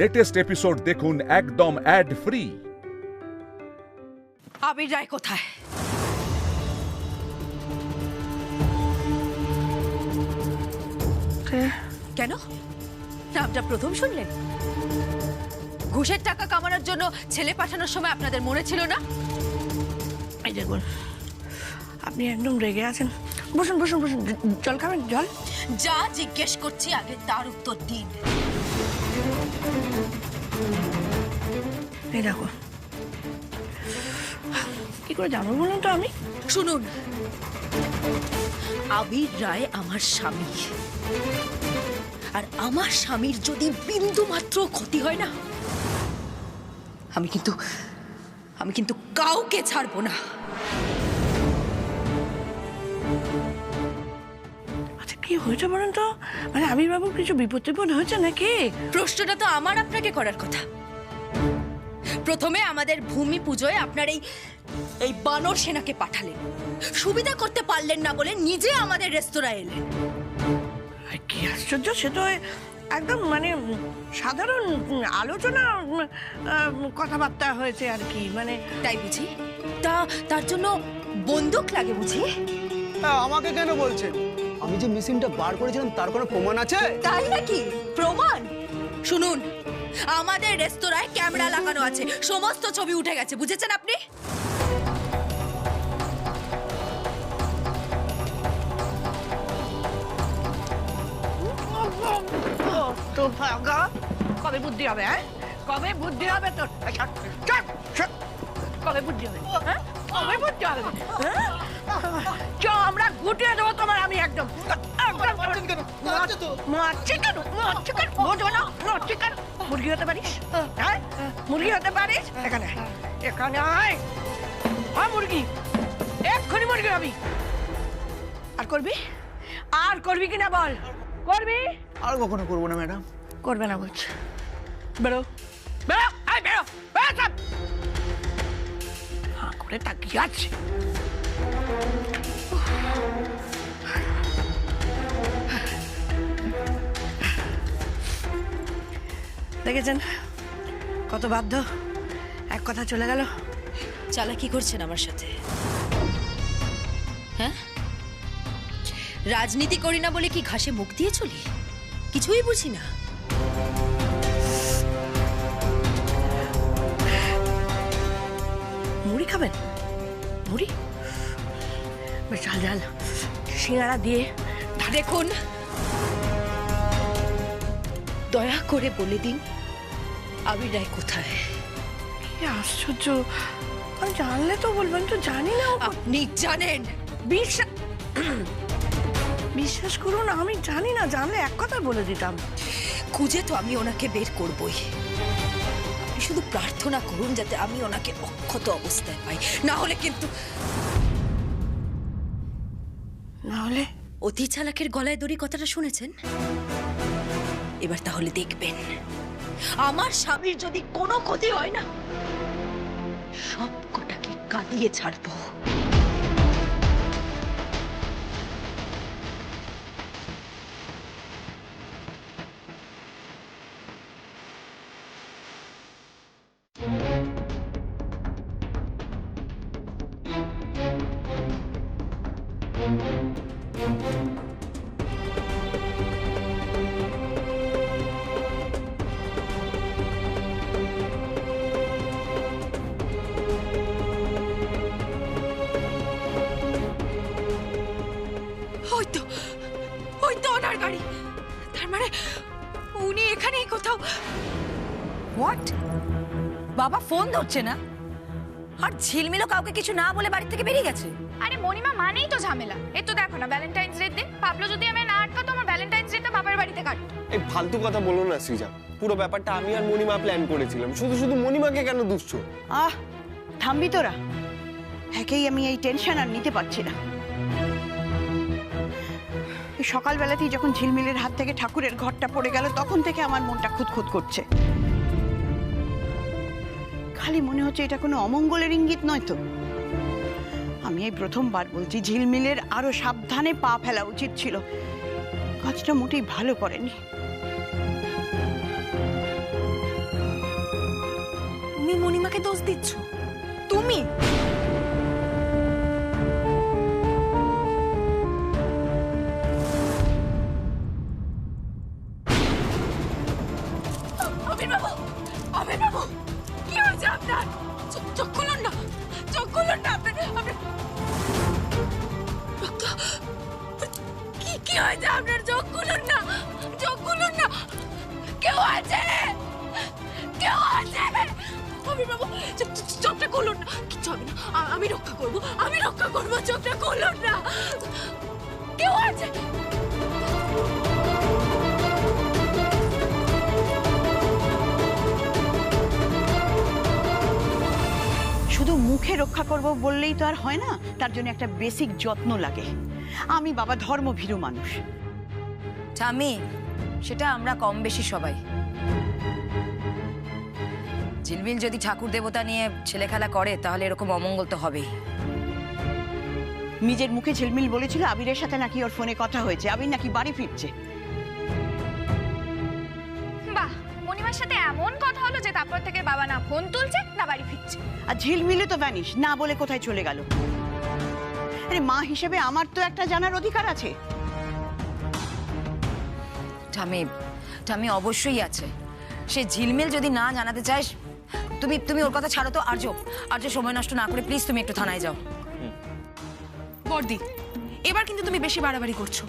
Latest episode দেখুন একদম add free. আবির রায় কোথায়? কেন? নামটা প্রথম শুনলেন? ঘুষের টাকা কামানোর জন্য ছেলে পাঠানোর সময় আপনাদের মনে ছিল না? এই দেখুন, আপনি একদম রেগে আছেন। বসুন বসুন বসুন, জল খাবেন? জল? যা জিজ্ঞেস করছি আগে তার উত্তর দিন। এই দেখো, কি করে জানবো বলুন তো আমি? শুনুন, আবির রায় আমার স্বামী, আর আমার স্বামীর যদি বিন্দু মাত্র ক্ষতি হয় না, আমি কিন্তু কাউকে ছাড়বো না। আচ্ছা, কি হয়েছে বলুন তো? মানে আবির বাবুর কিছু বিপদ টিপদ হয়েছে নাকি? প্রশ্নটা তো আমার আপনাকে করার কথা। প্রথমে আমাদের ভূমি পুজোয় আপনার এই বানর সেনাকে পাঠালেন, সুবিধা করতে পারলেন না বলে নিজে আমাদের রেস্তোরাঁয় এলেন। আরে কি আশ্চর্য! সে তো একদম মানে সাধারণ আলোচনা, কথাবার্তা হয়েছে আর কি। মানে তাই বুঝি? তার জন্য বন্দুক লাগে বুঝি? আমাকে কেন বলছেন? আমি যে মেশিনটা বার করেছিলাম তার কোনো প্রমাণ আছে? তাই নাকি? প্রমাণ? শুনুন, আমাদের রেস্তোরাঁয় ক্যামেরা লাগানো আছে, সমস্ত ছবি উঠে গেছে, বুঝেছেন আপনি? তো ভাগা, কবে বুদ্ধি হবে? হ্যাঁ, কবে বুদ্ধি হবে তোর? কবে বুদ্ধি হবে? হ্যাঁ, কবে বুদ্ধি হবে? হ্যাঁ, আমরা গুটিয়ে দেবো তোমার। আমি একদম মুরগি হতে পারিস? হ্যাঁ, মুরগি হতে পারিস? এখানে এখানে আয়। হ্যাঁ, মুরগি, এক্ষুনি মুরগি হবি। আর করবি? আর করবি কিনা বল? করবি? আর কখনো করবো না ম্যাডাম। করবে না বলছে। বেরো বেরো, আয় বেরো, বেরো সব। হাঁ করে তাকিয়ে আছে। দেখেছেন কত বাধ্য, এক কথা চলে গেল। চালাকি করছেন আমার সাথে? হ্যাঁ, রাজনীতি করি না বলে কি ঘাসে মুখ দিয়ে চলি? কিছুই বুঝি না। মুড়ি খাবেন? মুড়ি বেশ ঝাল ঝাল সিঙ্গাড়া দিয়ে। দেখুন, দয়া করে বলে দিন আবির রায় কোথায়? কি আশ্চর্য! আমি জানলে তো বলবেন, তো জানি না। আপনি জানেন? বিশ্বাস করুন, আমি জানি না। জানলে এক কথা বলে দিতাম। খুঁজে তো আমি ওনাকে বের করবই। আপনি শুধু প্রার্থনা করুন যাতে আমি ওনাকে অক্ষত অবস্থায় পাই, না হলে কিন্তু। না হলে? অতি চালাকের গলায় দড়ি কথাটা শুনেছেন? এবার তাহলে দেখবেন আমার স্বামীর যদি কোনো ক্ষতি হয় না, সব কটাকে কাঁদিয়ে ছাড়বো। ওই তো ওনার গাড়ি। তার মানে উনি এখানেই কোথাও। হোয়াট? বাবা ফোন ধরছে না, আর ঝিলমিলও কাউকে কিছু না বলে বাড়ি থেকে বেরিয়ে গেছে। আরে মণিমা মানেই তো ঝামেলা। এই তো দেখো না, ভ্যালেন্টাইন্স ডে দিন পাবলো যদি আমি না আটকাতো, আমার ভ্যালেন্টাইন্স ডেটা বাবার বাড়িতে কাটতো। এই ফালতু কথা বলো না সৃজা। পুরো ব্যাপারটা আমি আর মণিমা প্ল্যান করেছিলাম। শুধু শুধু মণিমাকে কেন দুষছো? থামবি তোরা? একেই আমি এই টেনশন আর নিতে পারছি না। সকালবেলাতেই যখন ঝিলমিলের হাত থেকে ঠাকুরের ঘরটা পড়ে গেল, তখন থেকে আমার মনটা খুঁতখুত করছে। খালি মনে হচ্ছে এটা কোনো অমঙ্গলের ইঙ্গিত নয় তো। আমি এই প্রথমবার বলছি, ঝিলমিলের আরো সাবধানে পা ফেলা উচিত ছিল। কাজটা মোটেই ভালো করেনি। কাকে দোষ দিচ্ছ? তুমি। অমিনবাবু, অমিনবাবু, কি হয়েছে আপনার? চোখ খুলুন না, চোখ খুলুন না, আপনার রক্ত। কি হয়েছে আপনার? চোখ খুলুন না, চোখ খুলুন না। কেউ আছে, কেউ আছে? অমিনবাবু, চোখটা খুলুন না, কিচ্ছু হবে না, আমি রক্ষা করবো, আমি রক্ষা করবো, চোখটা খুলুন না। কেউ আছে? শুধু মুখে রক্ষা করব বললেই তো আর হয় না, তার জন্য একটা বেসিক যত্ন লাগে। আমি বাবা ধর্মভীরু মানুষ। ঠাম্মি, সেটা আমরা কম বেশি সবাই। ঝিলমিল যদি ঠাকুর দেবতা নিয়ে ছেলে খেলা করে তাহলে এরকম অমঙ্গল তো হবেই। নিজের মুখে ঝিলমিল বলেছিল আবিরের সাথে নাকি ওর ফোনে কথা হয়েছে, আবির নাকি বাড়ি ফিরছে। বাহ, মণিমার সাথে এমন কথা হলো যে তারপর থেকে বাবা না ফোন তুলছে না বাড়ি ফিরছে। আর ঝিলমিলে তো ভ্যানিশ, না বলে কোথায় চলে গেল। আরে মা হিসেবে আমার তো একটা জানার অধিকার আছে। ঠাম্মি অবশ্যই আছে। সে ঝিলমিল যদি না জানাতে চাস, তুমি ওর কথা ছাড়ো তো। আর্য সময় নষ্ট না করে প্লিজ তুমি একটু থানায় যাও। বর্দি, এবার কিন্তু তুমি বেশি বাড়াবাড়ি করছো।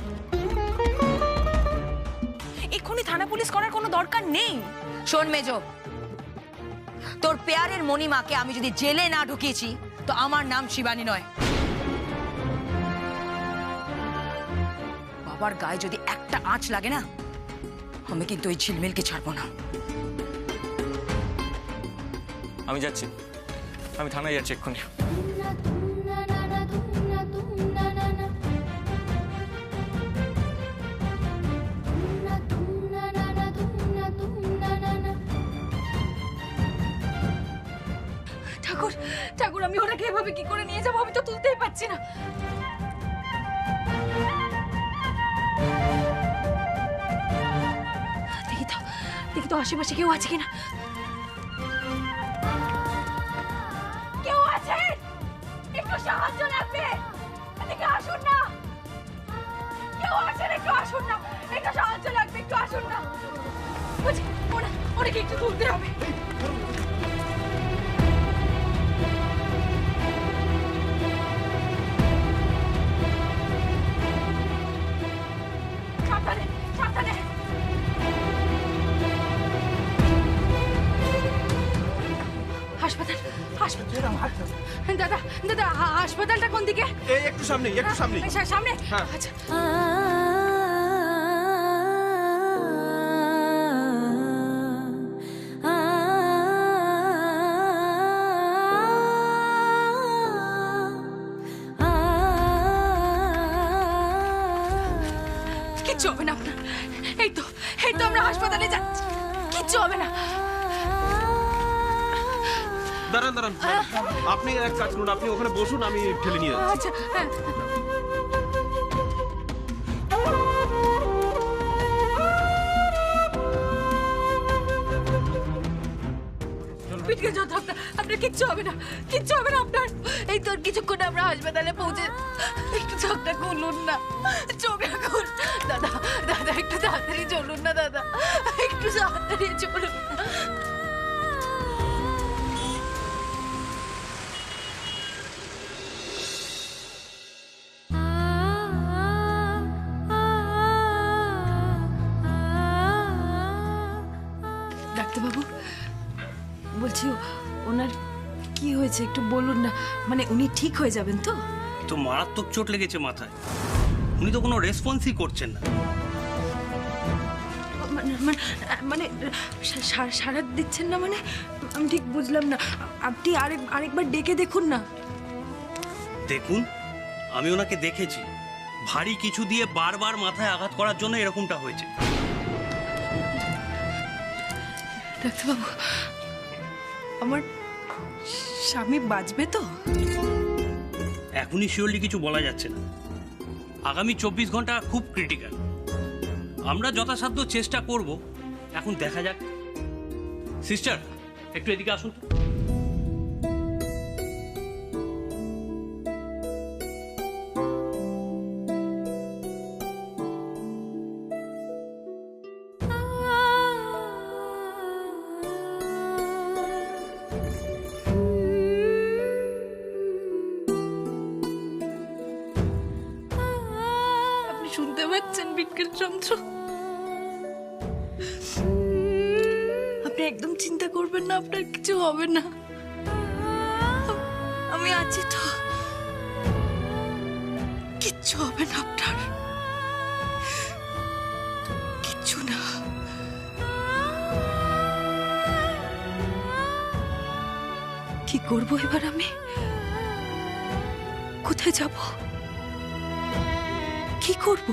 এক্ষুনি থানা পুলিশ করার কোনো দরকার নেই। শোন মেজো, তোর পেয়ারের মণিমাকে আমি যদি জেলে না ঢুকিয়েছি তো আমার নাম শিবানী নয়। বাবার গায়ে যদি একটা আঁচ লাগে না, আমি কিন্তু ওই ঝিলমিলকে ছাড়বো না। আমি যাচ্ছি, আমি থানায় যাচ্ছি এক্ষুনি। ঠাকুর, ঠাকুর, আমি ওনাকে এভাবে কি করে নিয়ে যাবো? আমি তো তুলতেই পারছি না। দেখি তো আশেপাশে কেউ আছে কিনা। কেউ আছে? একটু সাহায্য লাগবে, এদিকে আসুন না। কেউ আছেন? একটু আসুন না, একটু সাহায্য লাগবে, একটু আসুন না। ওনাকে একটু তুলতে হবে। সাবধানে, সাবধানে। হাসপাতাল, হাসপাতাল। দাদা, দাদা, হাসপাতালটা কোন দিকে? এই একটু সামনে, একটু সামনে। সামনে? হ্যাঁ। আচ্ছা। কিচ্ছু হবে না আপনার। এই তো আমরা হাসপাতালে যাচ্ছি, কিচ্ছু হবে না। দাঁড়ান দাঁড়ান, আপনি এক কাজ করুন, আপনি ওখানে বসুন, আমি ঠেলে নিয়ে যাচ্ছি। আচ্ছা, হ্যাঁ। পিঠকে যত আপনার কিচ্ছু হবে না, কিচ্ছু হবে না আপনার। এই তোর কিছুক্ষণ আমরা হাসপাতালে পৌঁছে। একটু চোখটা খুলুন না, চোখটা খুল। দাদা, দাদা, একটু তাড়াতাড়ি চলুন না দাদা, একটু তাড়াতাড়ি চলুন। ডাক্তারবাবু, বলছি ওনার কি হয়েছে একটু বলুন না, মানে উনি ঠিক হয়ে যাবেন তো? তো মারাত্মক চোট লেগেছে মাথায়, উনি তো কোনো রেসপন্সই করছেন না। মানে সারা দিচ্ছেন না, মানে আমি ঠিক বুঝলাম না। আপনি আরেকবার ডেকে দেখুন না। দেখুন, আমি ওনাকে দেখেছি, ভারী কিছু দিয়ে বারবার মাথায় আঘাত করার জন্য এরকমটা হয়েছে। ডাক্তারবাবু, আমার স্বামী বাঁচবে তো? এখনই শিওরলি কিছু বলা যাচ্ছে না। আগামী 24 ঘন্টা খুব ক্রিটিক্যাল। আমরা যথাসাধ্য চেষ্টা করব, এখন দেখা যাক। সিস্টার, একটু এদিকে আসুন তো। রাজচন্দ্র, আপনি একদম চিন্তা করবেন না, আপনার কিছু হবে না। আমি আছি তো, কিচ্ছু হবে না আপনার, কিচ্ছু না। কি করবো এবার আমি? কোথায় যাব? কি করব?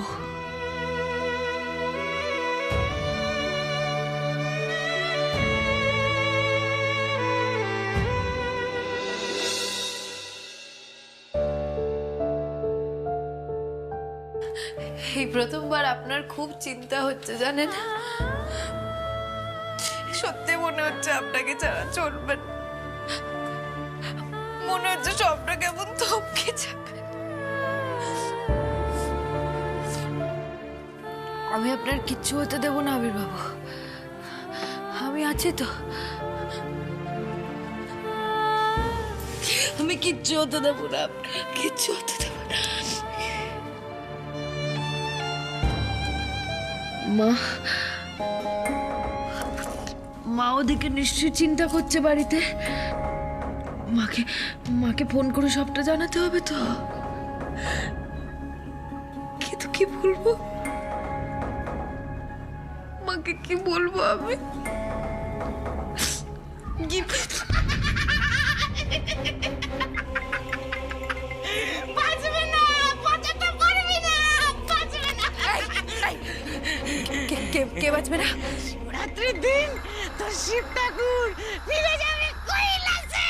এই প্রথমবার আপনার খুব চিন্তা হচ্ছে জানেন, সত্যি মনে হচ্ছে আপনাকে ছাড়া চলবে না। মনে হচ্ছে সবটা কেমন থমকে যাবে। আমি আপনার কিচ্ছু হতে দেব না আবির বাবু, আমি আছি তো। আমি কিচ্ছু হতে দেব না, কিচ্ছু হতে দেব না। মা ওদিকে নিশ্চয়ই চিন্তা করছে বাড়িতে। মাকে ফোন করে সবটা জানাতে হবে তো। কিন্তু কি বলবো মাকে, কি বলবো আমি? কে বাঁচবে না? রাত্রির দিন তোর শিব ঠাকুর ফিরে যাবে কৈলাসে।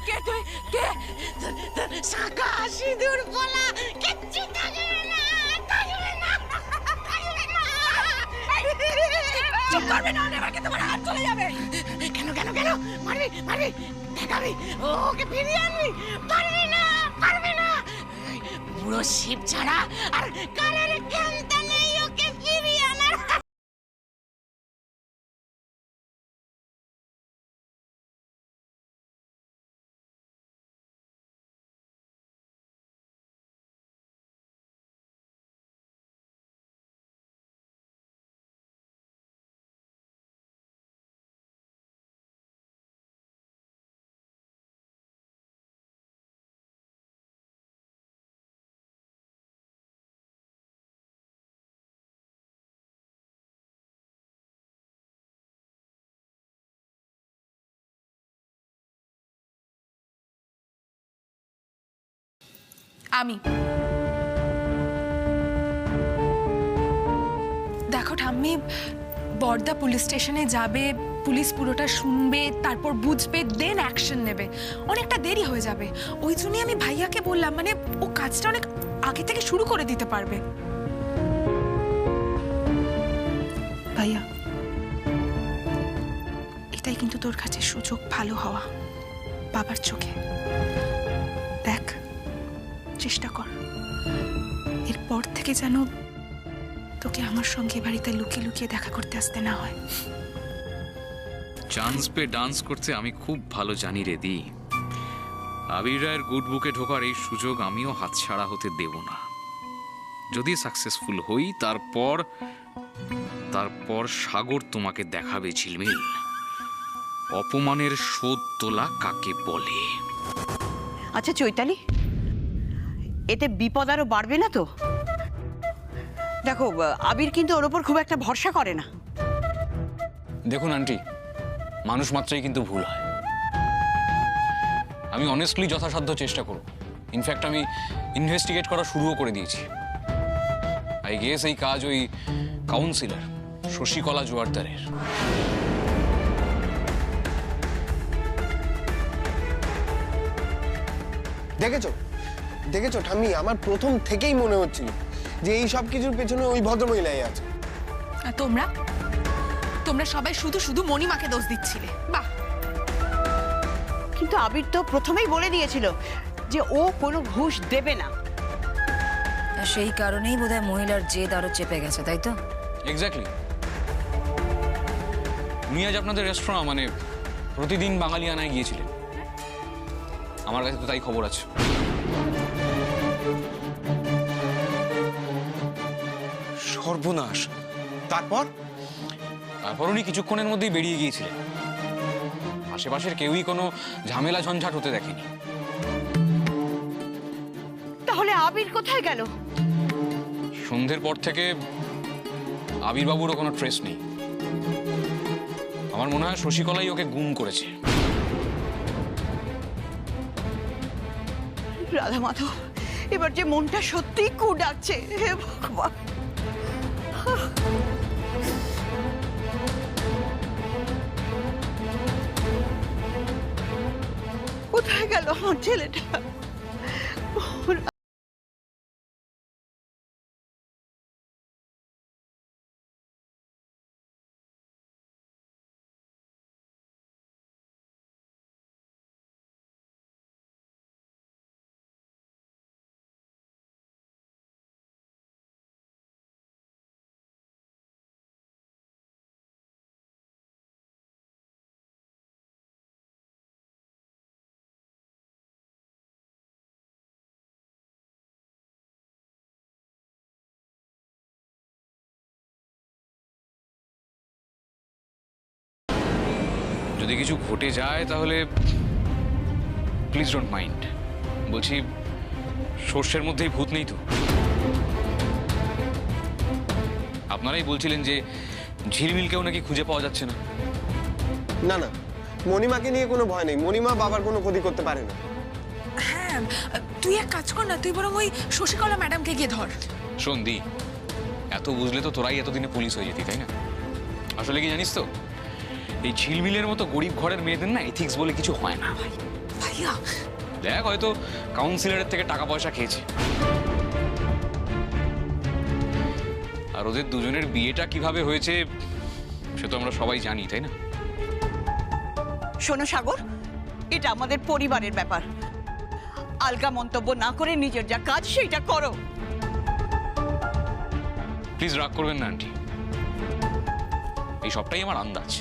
কে তুই? কে? শাখা সিঁদুর বলা কিচ্ছু থাকবে না, থাকবে না, থাকবে না। চুপ করবে না, এবার কি তোমার হাত চলে যাবে? কেন কেন কেন? মারবি মারবি, দেখাবি, ওকে ফিরিয়ে আনবি? পারবি না, পারবি না। পুরো শিব ছাড়া আর কারের ক্ষমতা নেই ওকে ফিরিয়ে আনার। আমি দেখো ঠাম্মি, বর্দা পুলিশ স্টেশনে যাবে, পুলিশ পুরোটা শুনবে, তারপর বুঝবে, দেন অ্যাকশন নেবে। অনেকটা দেরি হয়ে যাবে। ওই জন্যই আমি ভাইয়াকে বললাম, মানে ও কাজটা অনেক আগে থেকে শুরু করে দিতে পারবে। ভাইয়া, এটাই কিন্তু তোর কাছে সুযোগ ভালো হওয়া বাবার চোখে। দেখ, চেষ্টা কর এরপর থেকে যেন তোকে আমার সঙ্গে বাড়িতে লুকিয়ে লুকিয়ে দেখা করতে আসতে না হয়। চান্স পে ডান্স করতে আমি খুব ভালো জানি রে দি। আবির রায়ের গুড বুকে ঢোকার এই সুযোগ আমিও হাতছাড়া হতে দেব না। যদি সাকসেসফুল হই, তারপর সাগর তোমাকে দেখাবে ঝিলমিল অপমানের শোধ তোলা কাকে বলে। আচ্ছা চৈতালি, এতে বিপদ আরো বাড়বে না তো? দেখো, আবির কিন্তু ওর ওপর খুব একটা ভরসা করে না। দেখুন আন্টি, মানুষ মাত্রই কিন্তু ভুল হয়। আমি অনেস্টলি যথাসাধ্য চেষ্টা করব। ইনফ্যাক্ট আমি ইনভেস্টিগেট করা শুরুও করে দিয়েছি। আই গেস এই কাজ ওই কাউন্সিলর শশীকলা জোয়ারদারের। দেখেছো দেখেছো ঠাম্মি, আমার প্রথম থেকেই মনে হচ্ছিল যে এই সব কিছুর পেছনে ওই ভদ্রমহিলাই আছে। আর তোমরা সবাই শুধু শুধু মণিমাকে দোষ দিচ্ছিলে। বাহ! কিন্তু আবির তো প্রথমেই বলে দিয়েছিল যে ও কোনো ঘুষ দেবে না। সেই কারণেই বোধহয় মহিলার জেদ আরো চেপে গেছে, তাই তো? এক্স্যাক্টলি। উনি আজ আপনাদের রেস্টুরেন্ট মানে প্রতিদিন বাঙালিয়ানায় গিয়েছিলেন। আমার কাছে তো তাই খবর আছে। সর্বনাশ। তারপর তারপর উনি কিছুক্ষণের মধ্যেই বেরিয়ে গিয়েছিলেন। আশেপাশের কেউই কোনো ঝামেলা ঝঞ্ঝাট হতে দেখেনি। তাহলে আবির কোথায় গেল? সন্ধ্যের পর থেকে আবির বাবুরও কোনো ট্রেস নেই। আমার মনে হয় শশীকলাই ওকে গুম করেছে। রাধা মাধব, এবার যে মনটা সত্যি কু ডাকছে। হে ভগবান, কোথায় গেল আমার ছেলেটা? যদি কিছু ঘটে যায় তাহলে প্লিজ ডোন্ট মাইন্ড। বলছি, সর্ষের মধ্যেই ভূত নেই তো? আপনারাই বলছিলেন যে ঝিলমিলকেও নাকি খুঁজে পাওয়া যাচ্ছে না। না না, মণিমাকে নিয়ে কোনো ভয় নেই। মণিমা বাবার কোনো ক্ষতি করতে পারে না। হ্যাঁ, তুই এক কাজ কর না, তুই বরং ওই শশীকলা ম্যাডামকে গিয়ে ধর। শোন দি, এত বুঝলে তো তোরাই এতদিনে পুলিশ হয়ে যেতি, তাই না? আসলে কি জানিস তো, এই ঝিলমিলের মতো গরিব ঘরের মেয়েদের না এথিক্স বলে কিছু হয় না। ভাইয়া দেখ, হয়তো কাউন্সিলরের থেকে টাকা পয়সা খেয়েছে। আর ওদের দুজনের বিয়েটা কিভাবে হয়েছে সে তো আমরা সবাই জানি, তাই না? শোনো সাগর, এটা আমাদের পরিবারের ব্যাপার। আলগা মন্তব্য না করে নিজের যা কাজ সেইটা করো। প্লিজ রাগ করবেন না আন্টি, এই সবটাই আমার আন্দাজ।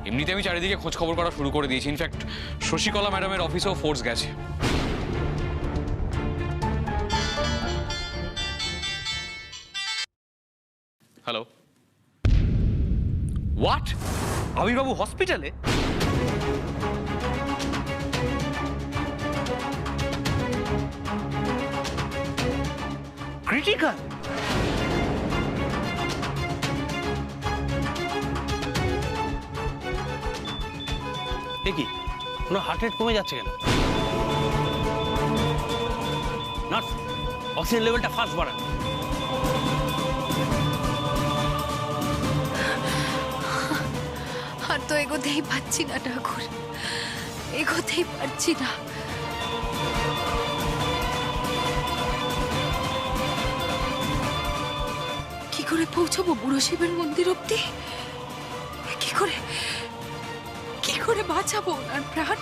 এমনিতে আমি চারিদিকে খোঁজ খবর করা শুরু করে দিয়েছি। ইনফ্যাক্ট শশীকলা ম্যাডামের অফিসেও ফোর্স গেছে। Hello, what? আবিরবাবু হসপিটালে? ক্রিটিক্যাল? কি ওনার হার্ট রেট কমে যাচ্ছে কেন? নার্স, অক্সিজেন লেভেলটা ফাস্ট বাড়ান। আর তো এগোতেই পারছি না ঠাকুর, এগোতেই পারছি না। কি করে পৌঁছাবো বুড়ো শিবের মন্দির অব্দি? কি করে বাঁচাবো ওনার প্রাণ?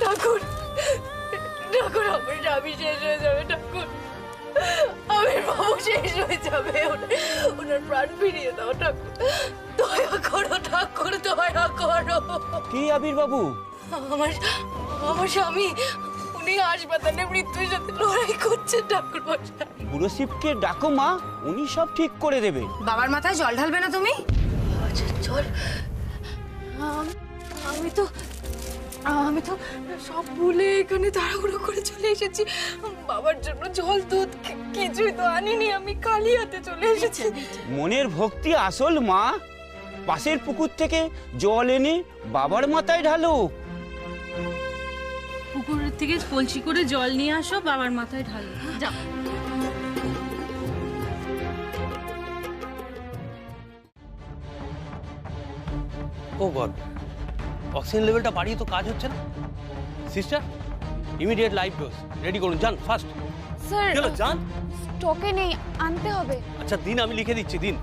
ঠাকুর, ঠাকুর, আমার স্বামী শেষ হয়ে যাবে ঠাকুর, আমার বাবু শেষ হয়ে যাবে, ওনার প্রাণ ফিরিয়ে দাও ঠাকুর, দয়া করো ঠাকুর, দয়া করো। কি আবির বাবু? আমার স্বামী উনি হাসপাতালে মৃত্যুর সাথে লড়াই করছেন ঠাকুর মশাই। বুড়ো শিবকে ডাকো মা, উনি সব ঠিক করে দেবে। বাবার মাথায় জল ঢালবে না তুমি? আচ্ছা জল, আমি তো সব ভুলে এখানে তাড়াহুড়ো করে চলে এসেছি। বাবার জন্য জল দুধ কিছুই তো আনিনি, আমি খালি হাতে চলে এসেছি। মনের ভক্তি আসল মা, পাশের পুকুর থেকে জল এনে বাবার মাথায় ঢালো। পুকুরের থেকে কলসি করে জল নিয়ে আসো, বাবার মাথায় ঢালো। যাও। ও গড, অক্সিজেন লেভেলটা বাড়িয়ে তো কাজ হচ্ছে না। Sister, immediate live dose ready করুন, যান ফাস্ট। স্যার, চলো যান। স্টকে নেই, আনতে হবে। আচ্ছা দিন, আমি লিখে দিচ্ছি, দিন।